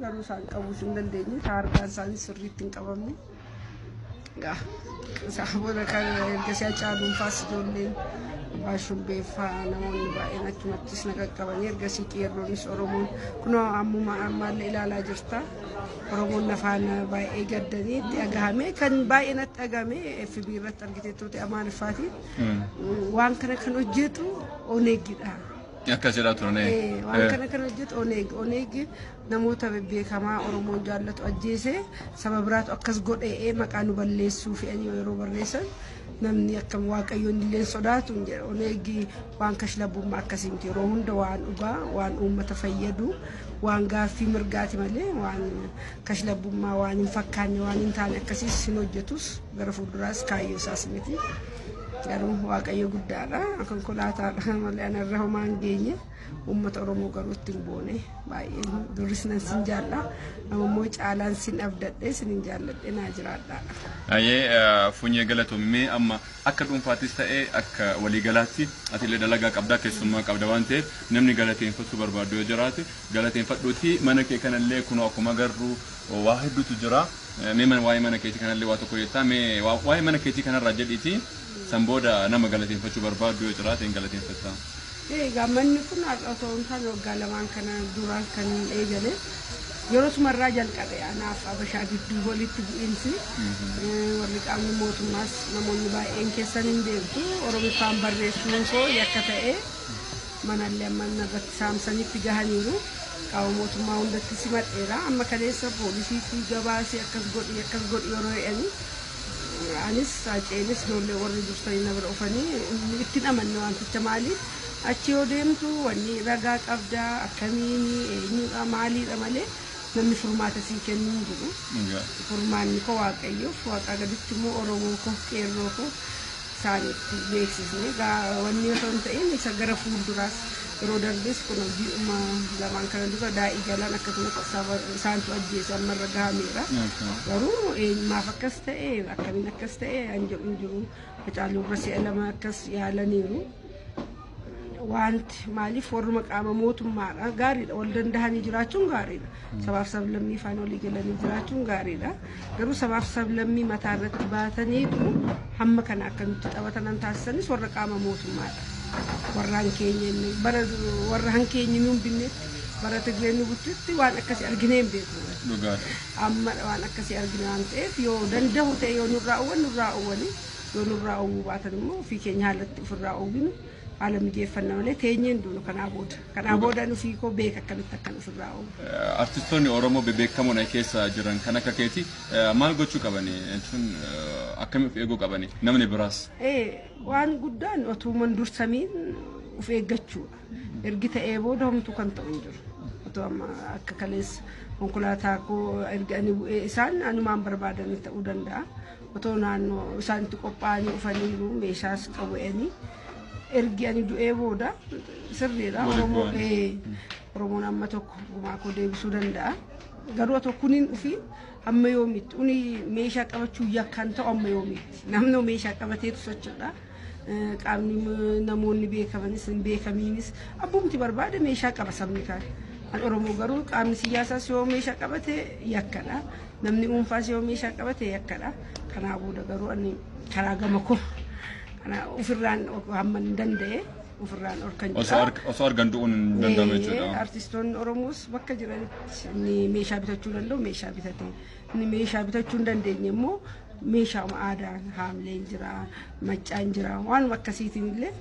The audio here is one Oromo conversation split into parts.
Garuu isaan qabuus hin dandeenye taargaan isaanii sirriitti hin qabamne. Sababoota kan ergasii Hacaaluunfaas ijoolleen Baashumbeeffaa namoonni baay'een achumattis na qaqqabanii ergasii qeerroonis Oromoon kunoo ammallee ilaalaa jirta. Oromoon afaan baay'ee gaddanii itti dhagahame kan baay'ee natti dhagahame FB irratti argiteettoota Amaariffaatiin waan kana kan hojjetu Oneegidha. Akkasii turne. Waan kana kan hojjetu Oneeg namoota beekamaa Oromoon jaallatu ajjeesee saba biraatu akkas godhee maqaa nu balleessuu fe'anii yeroo barreessan namni akkam Waaqayyoon illee sodaatu jedha. Oneeg waan kashlabbummaa akkasii miti yeroo hunda waan dhugaa waan uummata fayyadu waan gaaffii mirgaati malee waan kashlabbummaa waan hin fakkaanne waan hin taane akkasiis hin hojjetus gara fuulduraas kaayyoo isaas miti. Garuu Waaqayyo guddaadha konkolaataadha malee anarra homaan geenye uummata Oromoo garuu ittiin boone baay'ee duris nan sin jaalla ammoo caalaan sin abdadhee sin jaalladhee naa jiraadha. Ayyee funyee galatoomee amma akka dhuunfaattis ta'ee akka waliigalaatti atiillee dalagaa qabdaa keessummaa qabda waan ta'eef namni galateeffachuu barbaadu yoo jiraate galateeffadhuuti mana kee kanallee kunoo akkuma garuu waa hedduutu jira mee waa'ee mana keetii kanallee waa tokko jettaa mee waa'ee mana keetii kanarraa jedhiiti. Samboda nama galateeffachuu barbaadu yoo jiraate hin galateeffatta. Manni kun otoo hin taane waggaa lamaan kana duraan kan eegale yeroo sumarraa jalqabe anaaf Abashaa gidduu walitti bu'iinsi warri qaamni mootummaas namoonni baay'een keessan hin beektu Oromiffaan barreessuun koo yakka ta'ee manallee amma irratti saamsanitti gahaniiru qaama mootummaa hundatti simadheera amma kaleessa poolisiitti gabaasee akkas godhi yeroo jedhanii anis Haceenis ijoollee warri dursanii na bira dhufanii ittiin amanne wanticha maaliif achi yoo deemtu wanni ragaa qabdaa akkamiin eenyudha maaliidha malee namni furmaata sii kennuu jiru. Furmaanni koo Waaqayyoof Waaqa gaditti immoo Oromoo koo qeerroo koo isaaniitti beeksisne wanni osoo hin ta'in isa gara fuulduraas yeroo darbes kun biyuma lamaan kana dura daa'ii galaan akkasuma isaantu ajjeese ammarra gahameera. Garuu maaf akkas ta'e akkamiin akkas ta'e an jedhu hin jiru Hacaaluurra si'a lama akkas yaalaniiru. Wanti maaliif warruma qaama mootummaadha gaariidha wal dandahanii jiraachuun gaariidha. Sabaaf sablammii faana walii galanii jiraachuun gaariidha. Garuu sabaaf sablammii mataa irratti baataniitu hamma kana akka nutti taphatan taasisanis warra qaama mootummaadha. Warraan keenya warra hankeenya nuun binnetti bara Tigreen buttutti waan akkasii arginee hin beeku. Amma waan akkasii argine waan ta'eef yoo danda'u ta'e yoo nurraa uwwani yoo nurraa uwwuu baatan immoo ofii keenya haalatti ofirraa uwwinu haala mijeeffannaa malee teenyeen duunu kanaa booda nufi koo beeka akkamitti akkan ofirraa uwwu. Artistoonni Oromoo bebeekamoon keessa jiran kan akka keeti maal gochuu qabani jechuun akkamiif eeguu qabani namni biraas. Waan guddaan otuuman dursamiin of eeggachuudha. Ergi ta'ee booda homtuu kan ta'u hin jiru. Otoo amma akka kaleessa konkolaataa koo erganii bu'ee isaan anumaan barbaadanii ta'uu danda'a. Otoo naannoo isaanitti qophaa'anii dhufaniiru meeshaas qabu'anii ergi ani du'ee booda sirriidha. Oromoon amma tokko gumaa koo deebisuu danda'a. Garuu otoo kuniin dhufii amma yoomitti uni meeshaa qabachuu yakkaan ta'u amma yoomitti namni meeshaa qabateetu sochoodha. Qaamni namoonni beekamanis hin beekamiinis abbumti barbaade meeshaa qaba sabni kaan. An Oromoo garuu qaamni siyaasaas yoo meeshaa qabate yakkadha. Namni dhuunfaas yoo meeshaa qabate yakkadha. Kanaa booda garuu ani karaa gama koo kana ofirraan hamma hin danda'e ofirraan orkan jira. Osoo argan du'uun hin danda'amu jechuudha. Artistoonni Oromoos bakka jiranitti inni meeshaa bitachuu danda'u meeshaa bitate. Inni meeshaa bitachuu hin dandeenye immoo meeshaa aadaan haamleen jira maccaan jira waan akkasiitiin illee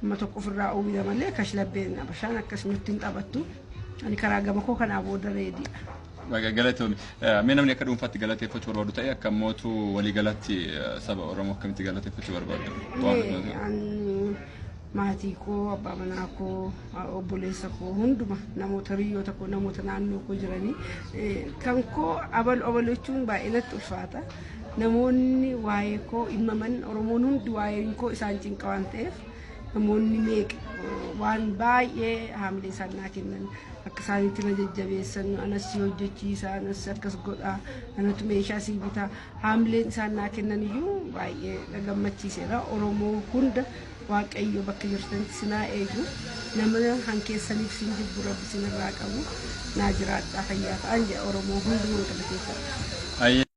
amma tokko ofirraa uwwida malee kashlabbeen Abashaan akkasumatti hin taphattu ani karaa gama koo kanaa booda reediidha. Galatoomii mee namni akka dhuunfaatti galateeffachuu barbaadu ta'e akka mootuu walii galatti saba Oromoo akkamitti galateeffachuu barbaadu? Maatii koo abbaa manaa koo obboleessa koo hunduma namoota hiriyoota koo namoota naannoo koo jiranii kan koo abaluun baay'ee natti ulfaata. Namoonni waa'ee koo himaman Oromoon hundi waa'een koo isaan cinqa waan ta'eef namoonni meeqa waan baay'ee haamilee isaan naa kennan akka isaaniitti na jajjabeessan anas si hojjechiisa anas akkas godha anatu meeshaa sii bitaa haamileen isaan naa kennan iyyuu baay'ee na gammachiiseera. Oromoo hunda waaqayyo bakka jirtan sinaa eegu namni hankeessaniif sin jibbu rabbi sinirraa qabu naa jiraadhaa fayyaa ta'an jedha Oromoo hunduu galateeffata.